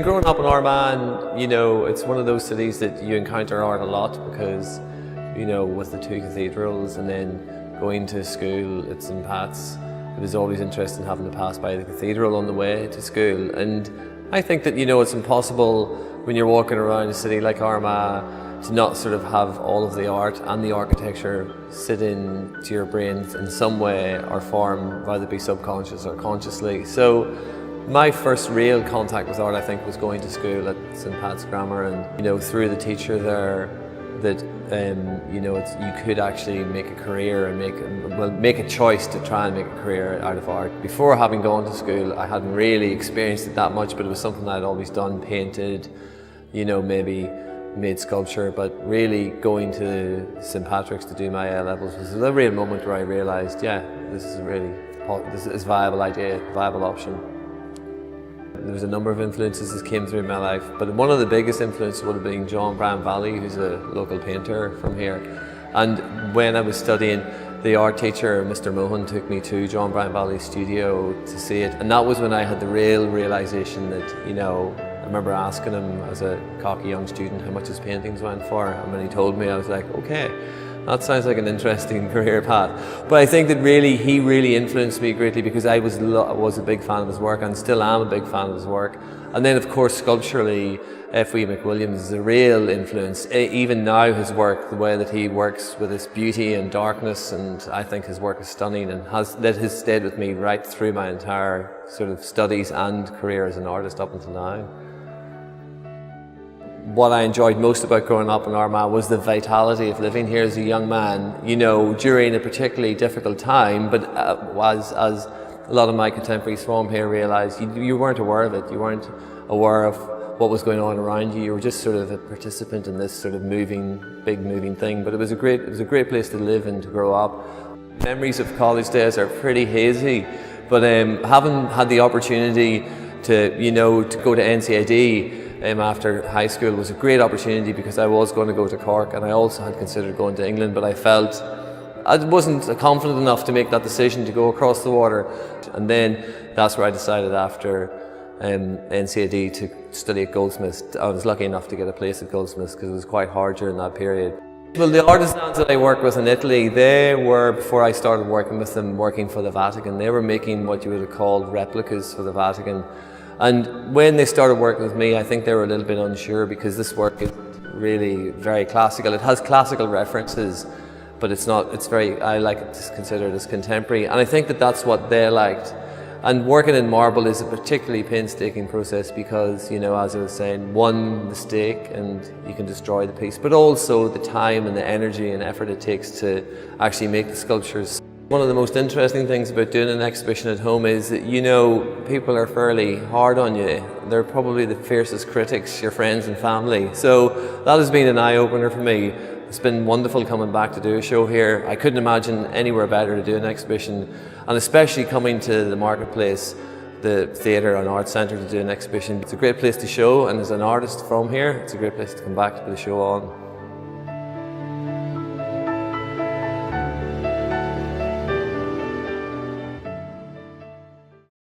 Growing up in Armagh, it's one of those cities that you encounter art a lot because, with the two cathedrals and then going to school at St. Pat's, it was always interesting having to pass by the cathedral on the way to school. And I think that, it's impossible when you're walking around a city like Armagh to not sort of have all of the art and the architecture sit into your brains in some way or form, whether it be subconscious or consciously. So my first real contact with art, I think, was going to school at St. Pat's Grammar, and through the teacher there, that you could actually make a career and make a choice to try and make a career out of art. Before having gone to school, I hadn't really experienced it that much, but it was something I'd always done, painted, this made sculpture, but really going to St. Patrick's to do my A-levels was a real moment where I realised, this is a viable idea, a viable option. There was a number of influences that came through my life, but one of the biggest influences would have been John Bryan Valley, who's a local painter from here. And when I was studying, the art teacher, Mr. Mohan, took me to John Bryan Valley's studio to see it. And that was when I had the real realisation that, I remember asking him as a cocky young student how much his paintings went for. And when he told me, I was like, okay, that sounds like an interesting career path. But I think that he really influenced me greatly because I was a big fan of his work and still am a big fan of his work. And then of course sculpturally, F.W. McWilliams is a real influence. Even now his work, the way that he works with his beauty and darkness, and I think his work is stunning and has stayed with me right through my entire sort of studies and career as an artist up until now. What I enjoyed most about growing up in Armagh was the vitality of living here as a young man, during a particularly difficult time, but as a lot of my contemporaries from here realised, you weren't aware of it, you weren't aware of what was going on around you, you were just sort of a participant in this sort of big moving thing, but it was a great place to live and to grow up. Memories of college days are pretty hazy, but having had the opportunity to go to NCAD after high school was a great opportunity because I was going to go to Cork, and I also had considered going to England, but I felt I wasn't confident enough to make that decision to go across the water. And then that's where I decided after NCAD to study at Goldsmiths. I was lucky enough to get a place at Goldsmiths because it was quite hard during that period. Well, the artisans that I worked with in Italy, they were, before I started working with them, working for the Vatican. They were making what you would have called replicas for the Vatican. And when they started working with me, I think they were a little bit unsure because this work is really very classical. It has classical references, but I like it to consider it as contemporary. And I think that that's what they liked. And working in marble is a particularly painstaking process because, as I was saying, one mistake and you can destroy the piece, but also the time and the energy and effort it takes to actually make the sculptures. One of the most interesting things about doing an exhibition at home is that, people are fairly hard on you. They're probably the fiercest critics, your friends and family. So that has been an eye-opener for me. It's been wonderful coming back to do a show here. I couldn't imagine anywhere better to do an exhibition, and especially coming to the Marketplace, the Theatre and Arts Centre to do an exhibition. It's a great place to show, and as an artist from here, it's a great place to come back to put a show on.